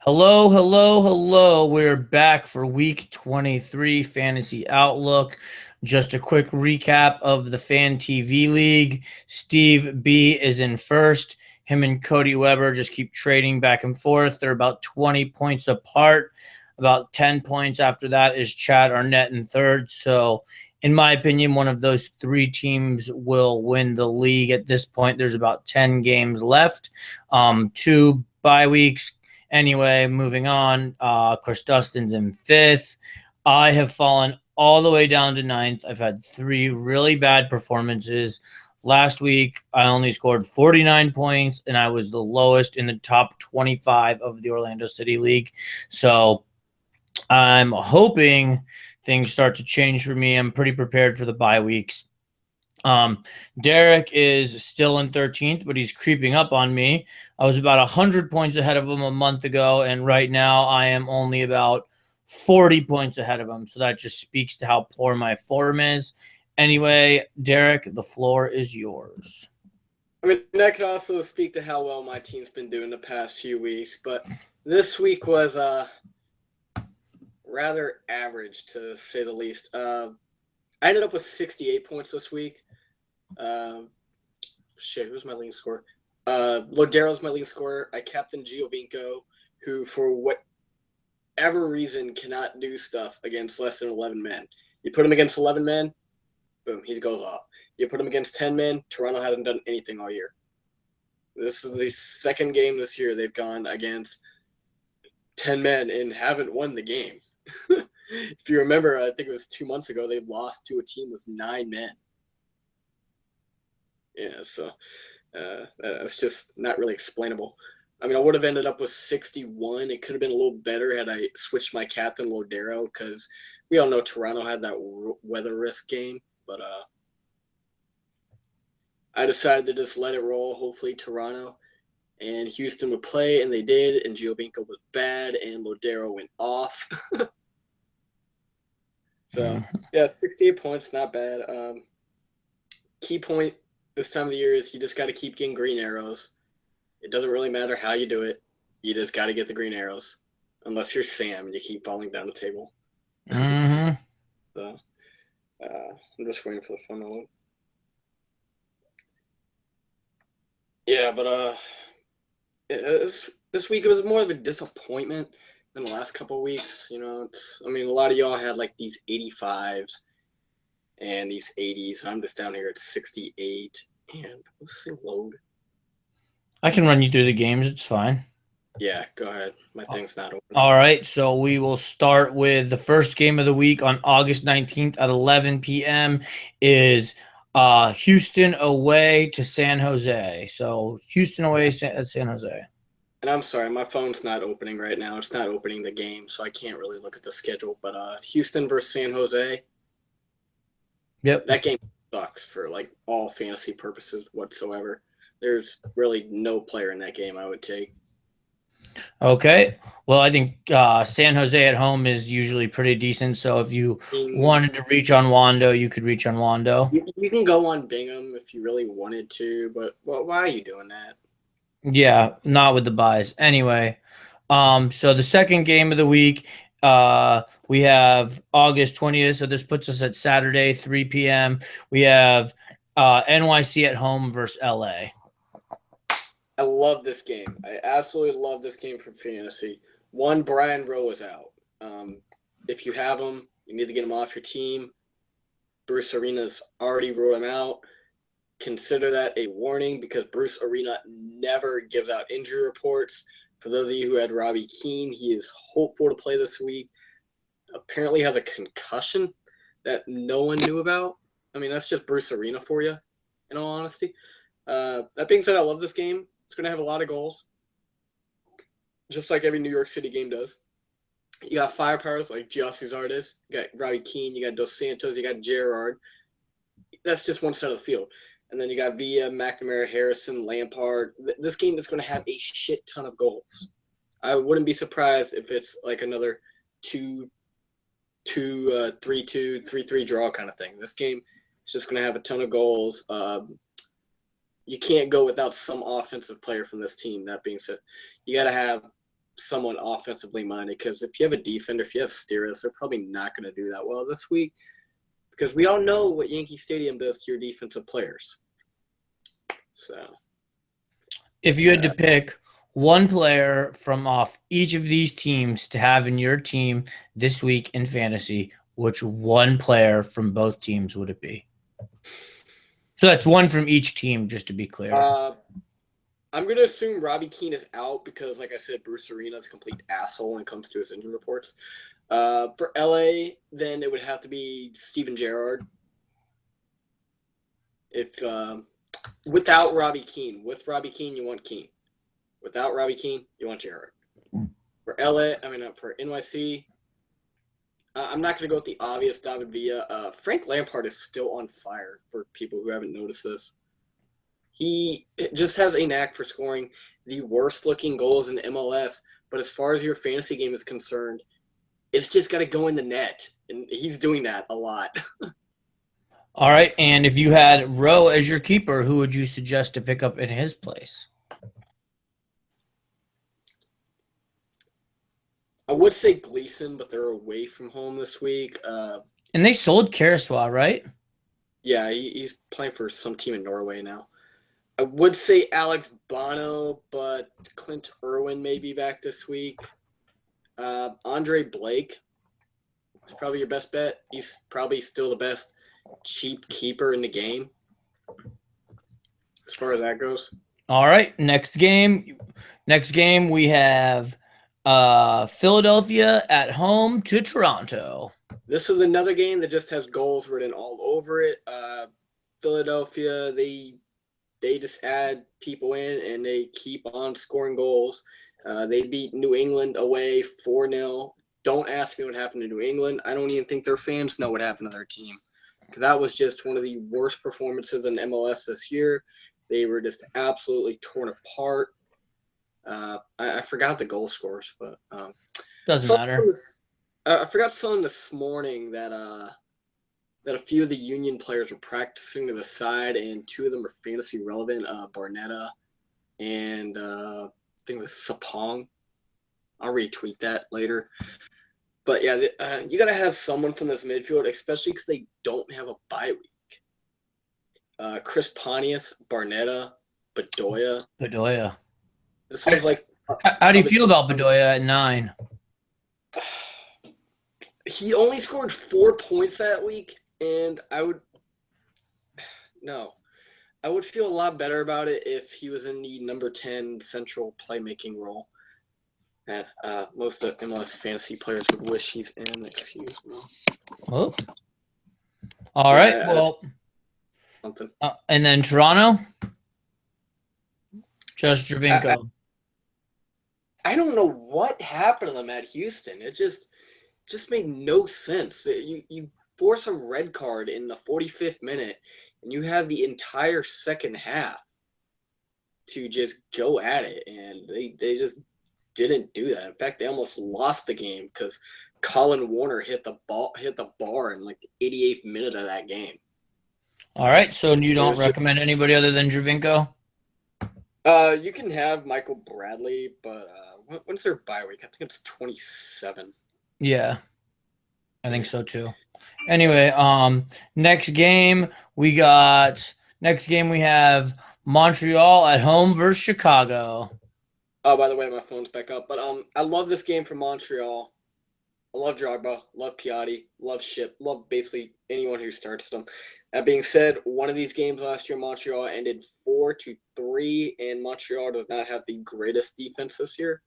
Hello, hello, hello. We're back for week 23 Fantasy Outlook. Just a quick recap of the Fan TV League. Steve B is in first. Him and Cody Weber just keep trading back and forth. They're about 20 points apart. About 10 points after that is Chad Arnett in third. So, in my opinion, one of those three teams will win the league at this point. There's about 10 games left. Two bye weeks. Anyway, moving on. Of course, Dustin's in fifth. I have fallen all the way down to ninth. I've had three really bad performances. Last week, I only scored 49 points, and I was the lowest in the top 25 of the Orlando City League. So I'm hoping things start to change for me. I'm pretty prepared for the bye weeks. Derek is still in 13th, but he's creeping up on me. I was about 100 points ahead of him a month ago, and right now I am only about 40 points ahead of him. So that just speaks to how poor my form is. Anyway, Derek, the floor is yours. I mean, that could also speak to how well my team's been doing the past few weeks, but this week was rather average, to say the least. I ended up with 68 points this week. Who's my leading scorer? Lodero's my leading scorer. I captained Giovinco, who, for whatever reason, cannot do stuff against less than 11 men. You put him against 11 men, boom, he goes off. You put him against 10 men, Toronto hasn't done anything all year. This is the second game this year they've gone against 10 men and haven't won the game. If you remember, I think it was 2 months ago, they lost to a team with 9 men. Yeah, so that's just not really explainable. I mean, I would have ended up with 61. It could have been a little better had I switched my captain, Lodero, because we all know Toronto had that weather risk game. But I decided to just let it roll. Hopefully Toronto and Houston would play, and they did, and Giovinco was bad, and Lodero went off. So, yeah, 68 points, not bad. Key point this time of the year is you just got to keep getting green arrows. It doesn't really matter how you do it. You just got to get the green arrows. Unless you're Sam and you keep falling down the table. Mm-hmm. So, I'm just waiting for the phone to load. Yeah, but this week it was more of a disappointment than the last couple of weeks. You know, I mean, a lot of y'all had like these 85s and these 80s. I'm just down here at 68. And let's this thing load? I can run you through the games. It's fine. Yeah, go ahead. My thing's not open. All right, so we will start with the first game of the week on August 19th at 11 p.m. is Houston away to San Jose. So Houston away at San Jose. And I'm sorry, my phone's not opening right now. It's not opening the game, so I can't really look at the schedule. But Houston versus San Jose. Yep. That game sucks for like all fantasy purposes whatsoever. There's really no player in that game I would take. Okay. Well, I think San Jose at home is usually pretty decent. So if you wanted to reach on Wando, you could reach on Wando. You can go on Bingham if you really wanted to, but why are you doing that? Yeah, not with the buys. Anyway, so the second game of the week, we have August 20th. So this puts us at Saturday, 3 p.m. We have NYC at home versus LA. I love this game. I absolutely love this game for fantasy. One, Brian Rowe is out. If you have him, you need to get him off your team. Bruce Arena's already ruled him out. Consider that a warning because Bruce Arena never gives out injury reports. For those of you who had Robbie Keane, he is hopeful to play this week. Apparently has a concussion that no one knew about. I mean, that's just Bruce Arena for you, in all honesty. That being said, I love this game. It's going to have a lot of goals, just like every New York City game does. You got firepowers like Giossi Zardes, you got Robbie Keane, you got Dos Santos, you got Gerrard. That's just one side of the field. And then you got Villa, McNamara, Harrison, Lampard. This game is going to have a shit ton of goals. I wouldn't be surprised if it's like another 2-2, 3-2, 3-3 draw kind of thing. This game is just going to have a ton of goals. You can't go without some offensive player from this team. That being said, you got to have someone offensively minded, because if you have a defender, if you have Steeris, they're probably not going to do that well this week, because we all know what Yankee Stadium does to your defensive players. So, if you had to pick one player from off each of these teams to have in your team this week in fantasy, which one player from both teams would it be? So that's one from each team, just to be clear. I'm going to assume Robbie Keane is out because, like I said, Bruce Arena's a complete asshole when it comes to his injury reports. For LA, then it would have to be Steven Gerrard. If without Robbie Keane, with Robbie Keane, you want Keane. Without Robbie Keane, you want Gerrard. For for NYC, I'm not going to go with the obvious David Villa. Frank Lampard is still on fire for people who haven't noticed this. He just has a knack for scoring the worst-looking goals in MLS, but as far as your fantasy game is concerned, it's just got to go in the net, and he's doing that a lot. All right, and if you had Rowe as your keeper, who would you suggest to pick up in his place? I would say Gleason, but they're away from home this week. And they sold Karaswa, right? Yeah, he's playing for some team in Norway now. I would say Alex Bono, but Clint Irwin may be back this week. Andre Blake is probably your best bet. He's probably still the best cheap keeper in the game as far as that goes. All right, next game we have Philadelphia at home to Toronto. This is another game that just has goals written all over it. Philadelphia, they just add people in and they keep on scoring goals. They beat New England away 4-0. Don't ask me what happened to New England. I don't even think their fans know what happened to their team, because that was just one of the worst performances in MLS this year. They were just absolutely torn apart. I forgot the goal scores, but doesn't matter. I forgot something this morning that a few of the Union players were practicing to the side, and two of them are fantasy relevant. Barnetta and I think it was Sapong. I'll retweet that later. But yeah, you got to have someone from this midfield, especially because they don't have a bye week. Chris Pontius, Barnetta, Bedoya. This is like. How do you feel about Bedoya at 9? He only scored 4 points that week, and I would feel a lot better about it if he was in the number 10 central playmaking role that most of MLS fantasy players would wish he's in. Excuse me. Oh. All right. Well, something. And then Toronto, just Javinko. I don't know what happened to them at Houston. It just made no sense. You force a red card in the 45th minute, and you have the entire second half to just go at it, and they just didn't do that. In fact, they almost lost the game because Colin Warner hit the bar in like the 88th minute of that game. All right, so you don't recommend anybody other than Javinko? You can have Michael Bradley, but when's their bye week? I think it's 27. Yeah, I think so too. Anyway, next game we have Montreal at home versus Chicago. Oh, by the way, my phone's back up. But I love this game for Montreal. I love Drogba, love Piatti, love Ship, love basically anyone who starts them. That being said, one of these games last year, Montreal ended 4-3, and Montreal does not have the greatest defense this year.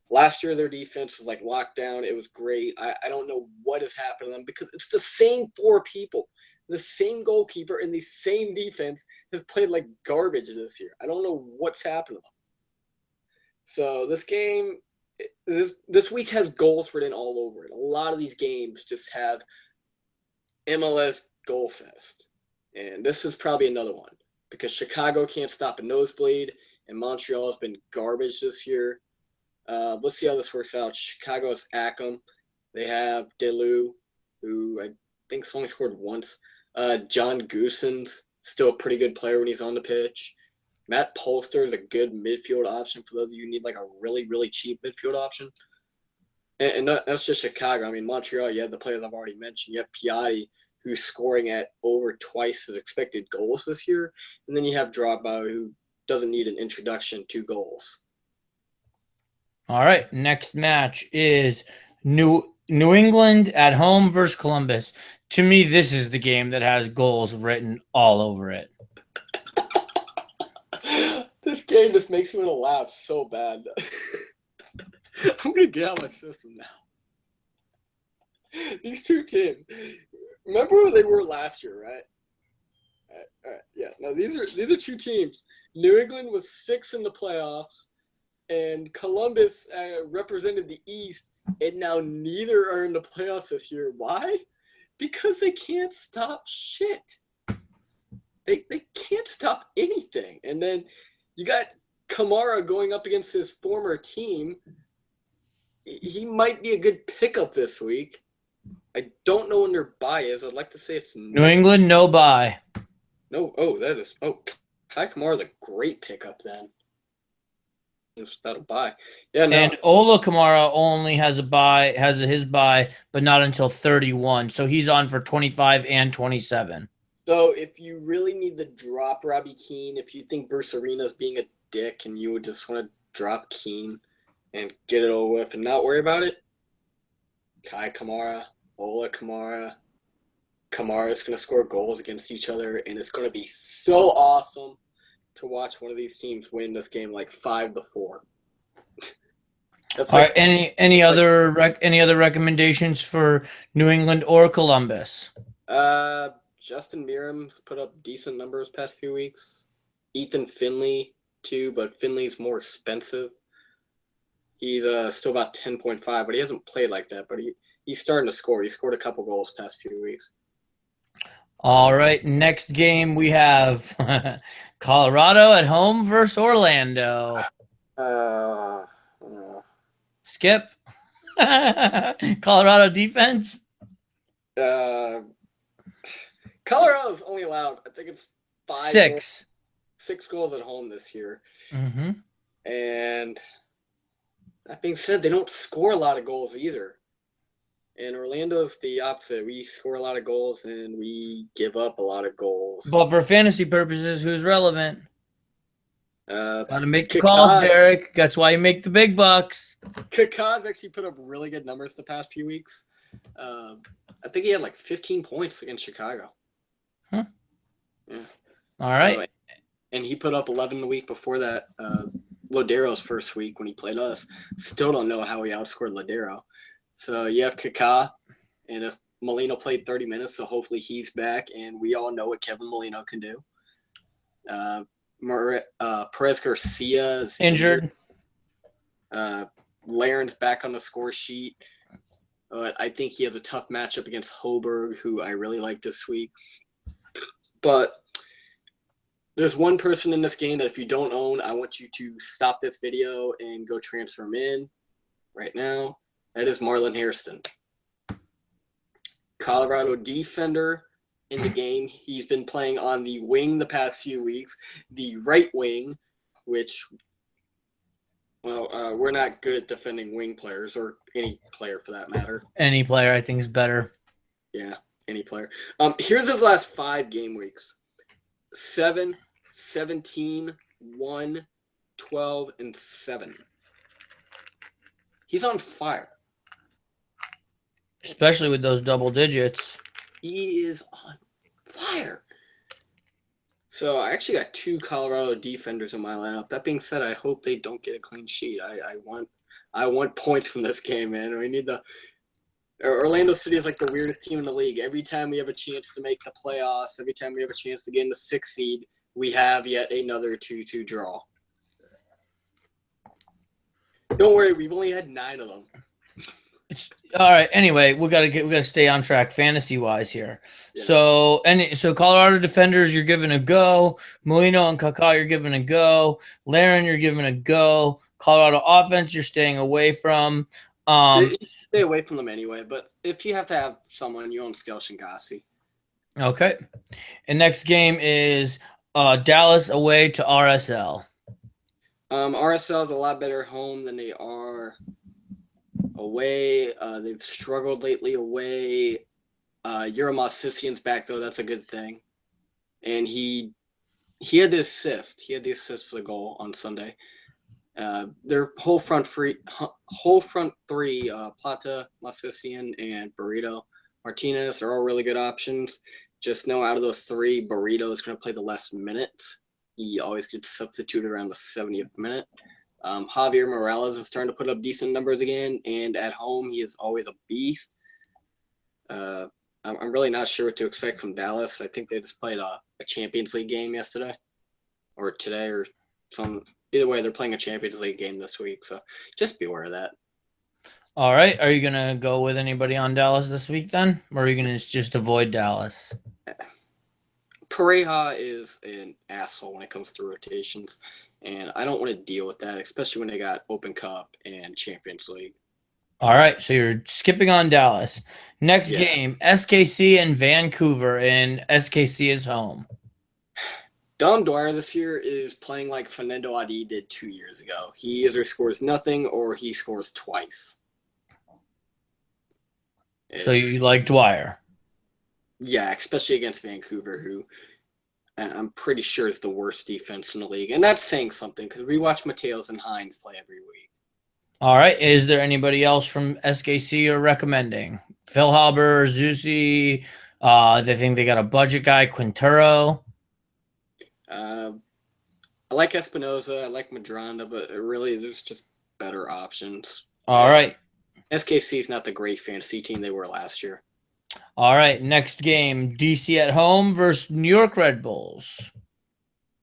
Last year, their defense was like locked down. It was great. I don't know what has happened to them, because it's the same 4 people. The same goalkeeper and the same defense has played like garbage this year. I don't know what's happened to them. So this game, this week has goals written all over it. A lot of these games just have MLS goal fest. And this is probably another one, because Chicago can't stop a nosebleed, and Montreal has been garbage this year. Let's see how this works out. Chicago's Acom. They have Delu, who I think's only scored once. John Goosen's still a pretty good player when he's on the pitch. Matt Polster is a good midfield option for those of you who need like a really, really cheap midfield option. And that's just Chicago. I mean, Montreal, you have the players I've already mentioned. You have Piatti, who's scoring at over twice his expected goals this year. And then you have Drogba, who doesn't need an introduction to goals. All right, next match is New England at home versus Columbus. To me, this is the game that has goals written all over it. This game just makes me want to laugh so bad. I'm going to get out of my system now. These two teams. Remember who they were last year, right? All right. Yeah. No, these are two teams. New England was 6th in the playoffs, and Columbus represented the East, and now neither are in the playoffs this year. Why? Because they can't stop shit. They can't stop anything. And then you got Kamara going up against his former team. He might be a good pickup this week. I don't know when their bye is. I'd like to say it's New England, no bye. No. Oh, that is. Oh, Kai Kamara is a great pickup then. Without a bye. Yeah, no. And Ola Kamara only has his bye, but not until 31. So he's on for 25 and 27. So if you really need to drop Robbie Keane, if you think Bruce Arena's being a dick and you would just want to drop Keane and get it over with and not worry about it, Kai Kamara, Ola Kamara. Kamara's going to score goals against each other, and it's going to be so awesome to watch one of these teams win this game like 5-4. All right. Any other recommendations for New England or Columbus? Justin Meram's put up decent numbers past few weeks. Ethan Finley too, but Finley's more expensive. He's still about 10.5, but he hasn't played like that. But he's starting to score. He scored a couple goals past few weeks. All right, next game we have Colorado at home versus Orlando. Skip. Colorado defense. Colorado's only allowed, I think it's 6 goals at home this year. Mm-hmm. And that being said, they don't score a lot of goals either. And Orlando's the opposite. We score a lot of goals and we give up a lot of goals. But for fantasy purposes, who's relevant? Gotta make the Kakaz. calls, Derek. That's why you make the big bucks. Kakaz actually put up really good numbers the past few weeks. I think he had like 15 points against Chicago. Huh. Yeah. All right. And he put up 11 the week before that. Lodero's first week when he played us. Still don't know how he outscored Lodero. So you have Kaká, and if Molino played 30 minutes, so hopefully he's back, and we all know what Kevin Molino can do. Perez Garcia is injured. Laren's back on the score sheet. But I think he has a tough matchup against Hoberg, who I really like this week. But there's one person in this game that if you don't own, I want you to stop this video and go transfer him in right now. That is Marlon Hairston. Colorado defender in the game. He's been playing on the wing the past few weeks, the right wing, which, well, we're not good at defending wing players or any player for that matter. Any player I think is better. Yeah, any player. Here's his last 5 game weeks. 7, 17, 1, 12, and 7. He's on fire. Especially with those double digits. He is on fire. So I actually got 2 Colorado defenders in my lineup. That being said, I hope they don't get a clean sheet. I want points from this game, man. We need Orlando City is like the weirdest team in the league. Every time we have a chance to make the playoffs, every time we have a chance to get in the 6th seed, we have yet another 2-2 draw. Don't worry, we've only had 9 of them. All right. Anyway, we gotta stay on track fantasy wise here. Yes. So Colorado defenders, you're giving a go. Molino and Kaká, you're giving a go. Laren, you're giving a go. Colorado offense, you're staying away from. Stay away from them anyway. But if you have to have someone, you own Skel Shingassi. Okay. And next game is Dallas away to RSL. RSL is a lot better home than they are away. They've struggled lately away. Euromos back though. That's a good thing. And he had the assist. He had the assist for the goal on Sunday. Their whole front three, Plata, Massisian, and Burrito Martinez are all really good options. Just know out of those three, Burrito is going to play the less minutes. He always gets substituted around the 70th minute. Javier Morales is starting to put up decent numbers again, and at home he is always a beast. I'm really not sure what to expect from Dallas. I think they just played a Champions League game yesterday, or today, or some. Either way, they're playing a Champions League game this week, so just be aware of that. All right. Are you going to go with anybody on Dallas this week then? Or are you going to just avoid Dallas? Pareja is an asshole when it comes to rotations, and I don't want to deal with that, especially when they got Open Cup and Champions League. All right. So you're skipping on Dallas. Next game, SKC and Vancouver, and SKC is home. Dom Dwyer this year is playing like Fernando Adi did 2 years ago. He either scores nothing or he scores twice. So you like Dwyer? Yeah, especially against Vancouver, who I'm pretty sure is the worst defense in the league. And that's saying something because we watch Mateos and Hines play every week. All right. Is there anybody else from SKC you're recommending? Phil Halber, Zusi. They think they got a budget guy, Quintero. I like Espinoza. I like Madranda, but really there's just better options. All right. SKC is not the great fantasy team they were last year. All right. Next game, DC at home versus New York Red Bulls.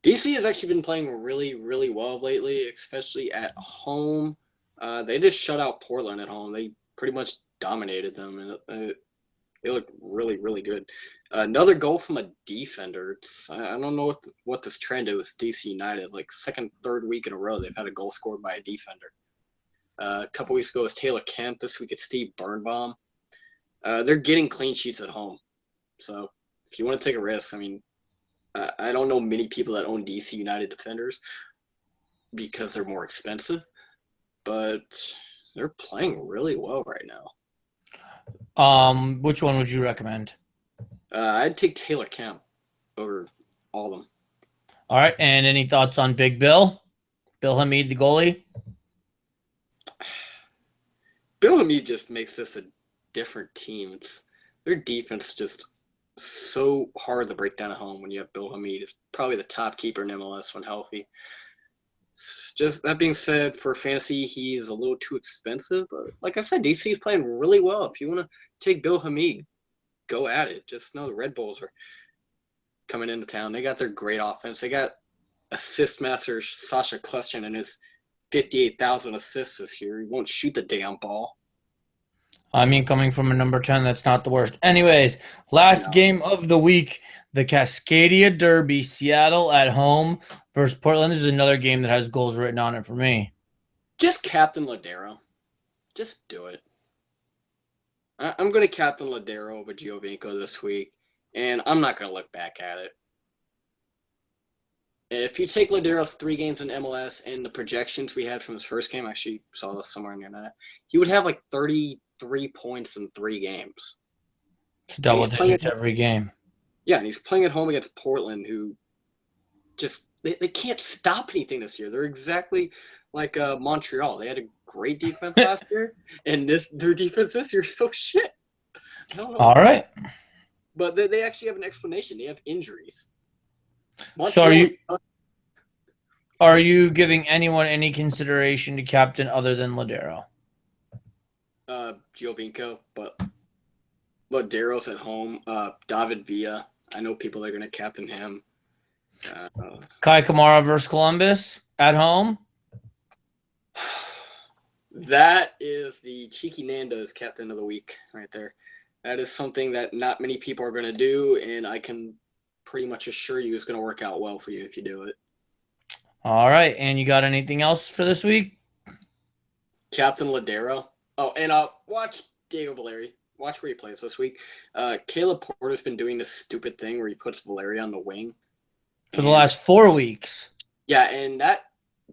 DC has actually been playing really, really well lately, especially at home. They just shut out Portland at home. They pretty much dominated them, and they look really, really good. Another goal from a defender. I don't know what this trend is with DC United. Like second, third week in a row, they've had a goal scored by a defender. A couple weeks ago was Taylor Kemp. This week it's Steve Birnbaum. They're getting clean sheets at home. So if you want to take a risk, I mean, I don't know many people that own DC United defenders because they're more expensive, but they're playing really well right now. Which one would you recommend? I'd take Taylor Kemp over all of them. All right. And any thoughts on Big Bill? Bill Hamid, the goalie? Bill Hamid just makes this a different team. Their defense is just so hard to break down at home when you have Bill Hamid. It's probably the top keeper in MLS when healthy. Just that being said, for fantasy, he's a little too expensive. But like I said, DC is playing really well. If you want to take Bill Hamid, go at it. Just know the Red Bulls are coming into town. They got their great offense. They got assist master Sasha Kleshin and his 58,000 assists this year. He won't shoot the damn ball. I mean, coming from a number 10, that's not the worst. Anyways, last game of the week, the Cascadia Derby, Seattle at home versus Portland. This is another game that has goals written on it for me. Just captain Ladero. Just do it. I'm going to captain Ladero over Giovinco this week, and I'm not going to look back at it. If you take Ladero's 3 games in MLS and the projections we had from his first game, I actually saw this somewhere on the internet, he would have like 33 points in 3 games. It's double digits every game. Yeah, and he's playing at home against Portland, who just they can't stop anything this year. They're exactly like Montreal. They had a great defense last year, and their defense this year is so shit. All right. But they actually have an explanation. They have injuries. Montreal, so are you giving anyone any consideration to captain other than Ladero? Giovinco, but Ladero's at home. David Villa. I know people that are going to captain him. Kai Kamara versus Columbus at home. That is the Cheeky Nando's captain of the week right there. That is something that not many people are going to do, and I can pretty much assure you it's going to work out well for you if you do it. All right, and you got anything else for this week? Captain Ladero. Oh, and watch Diego Valeri. Watch where he plays this week. Caleb Porter's been doing this stupid thing where he puts Valeri on the wing. for the last 4 weeks. Yeah, and that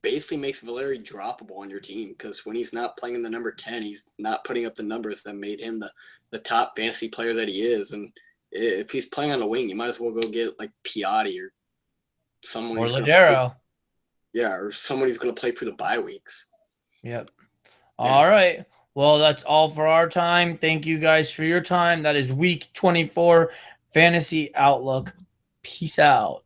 basically makes Valeri droppable on your team because when he's not playing in the number 10, he's not putting up the numbers that made him the top fantasy player that he is. And if he's playing on the wing, you might as well go get like Piatti or someone Or who's going to Ladero. yeah, or someone who's going to play for the bye weeks. Yep. All right. Well, that's all for our time. Thank you guys for your time. That is week 24 Fantasy Outlook. Peace out.